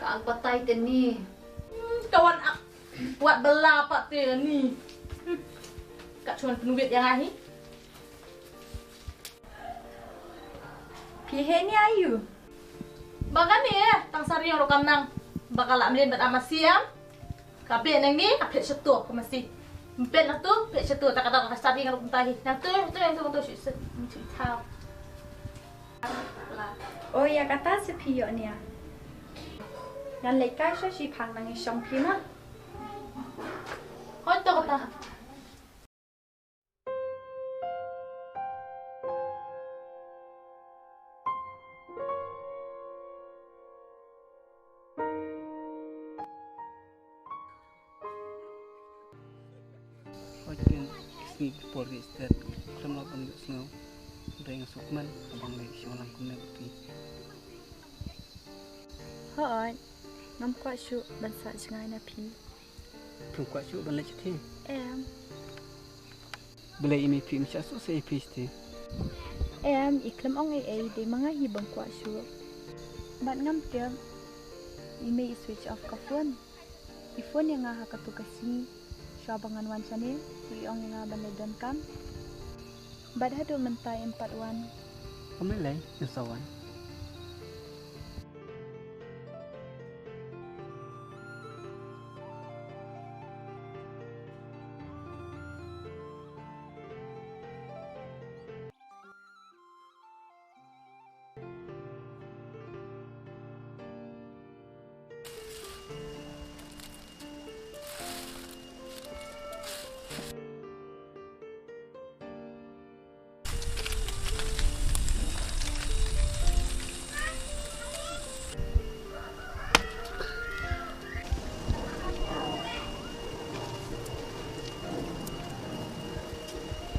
Kak batai ni. Kawan ak buat bela pak te ni. Kak cuma penuh yang ahi. Pihe ni ayu. Bagan ni tang sari yang rokam nang. Bakal lak melin amat siam. Kabeh nang ni apet setu aku mesti. Mpet nak tu, pet setu tak kata kata sari kalau kuntahi. Nah tu yang tu sih tahu. Oh ya kata sepiok ni ah. Yang lekai saya si pang nang isong pina. Hoi tu kata. Hojen isni polri stat krem lapan snow dengan sukman abang lagi sialang kumne bukti. Hoi. Ngam kuat syuk bansa sengai na pi. Perempuan syuk ban lagi cete. Belai ini pi macam so saya pi ste. Iklam ong ai de mga hibang kuat syuk. Bat ngam tiam. Ime switch off ka phone. Phone yang ngah ka tu kasi. Syabangan wan chane, ong yang ngah ban kam. Bat hadu mentai 41. Kami lai usawan.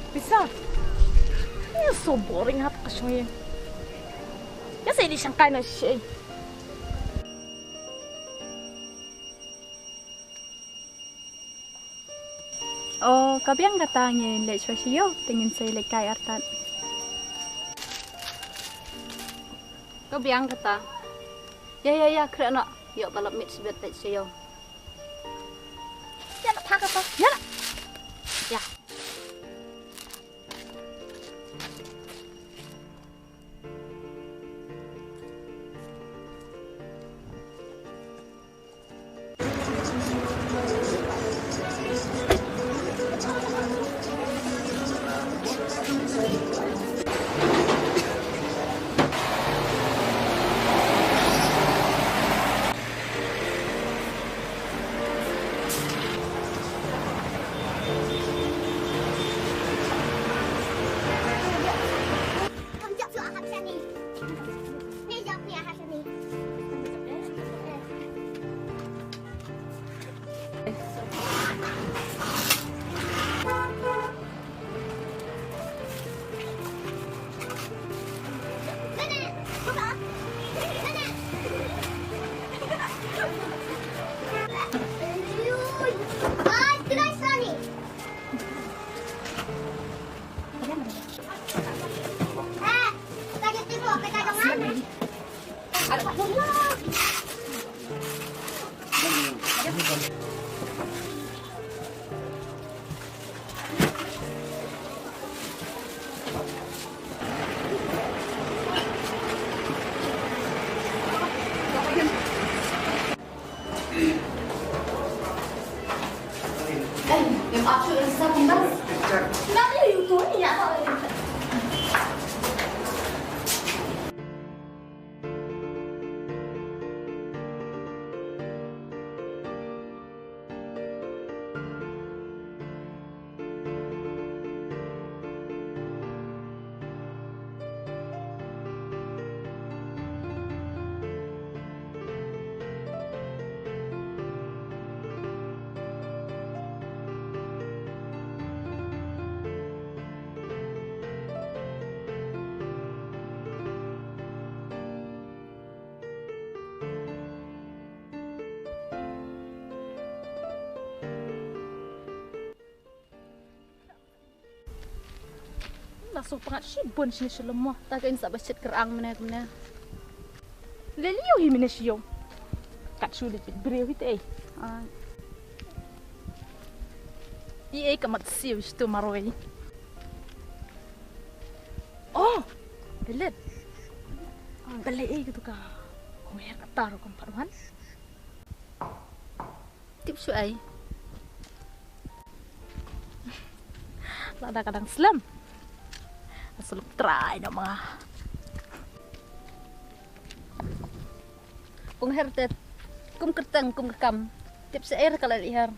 Bisa. Ini so boring hap kasyong yan. Ya saya disangkai na siya. Oh, kabiang katangin lech siyo tingin sa lekay artan. Kabiang kata. Ya, kira nak. Yuk balap mit sebet lech siyo. Ya nak pakai apa? Ya nak. Ya. Em áp chuyện là sao không đâu. Nó có yếu tố gì vậy thôi. langsung pengat sibun sini selemah. Tak kain sak becet kerang mana. Leliu hi mina siyo. Kat sulit beriu itu Iya kamat siyo itu maroi. Oh, belet. Belet gitu ka. Kau yang kata ro kamparuan. Tip su ai. Lada kadang selam. Asal try nak mga. Kung hertet. Kum kertang kum rekam. Tip su air kalau lihar.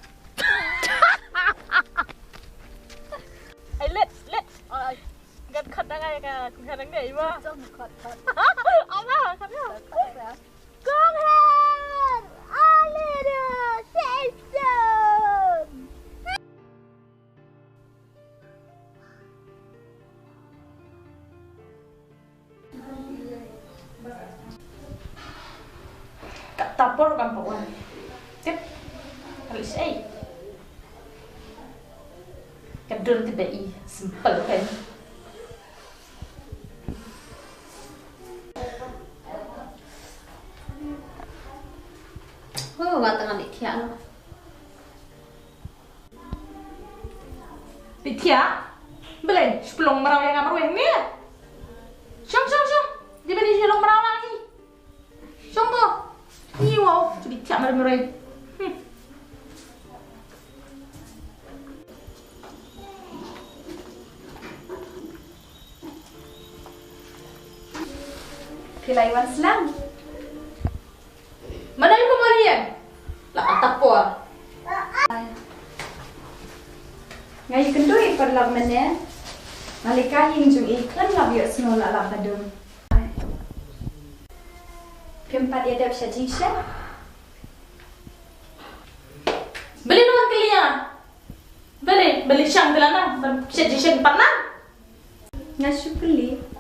Ay let. Ay. Gan kat dangai ka. Kung kadang dai ba. Jom kat. Ama kadang. Come here. Alida. System. Tak tapor kan pawan. Tip. Alis ay. Kadur tiba i. Simple kan. Oh, wa tengah dik tiak no. Ditia. Belen, sepelong merau yang amaru yang ni. Syong. Di bani sepelong merau lagi. Syong tu. Ni wow, jadi tiak merau. Kilaiwan selang. Mana yang kembali ya? Lah tapor. Ngai kendui perlam mene. Malika hingjung iklan labiyo snow la badum. Pempat ya dap syajisha. Beli nomor kelia. Beli syang gelana. Syajisha di panang. Ngasupuli.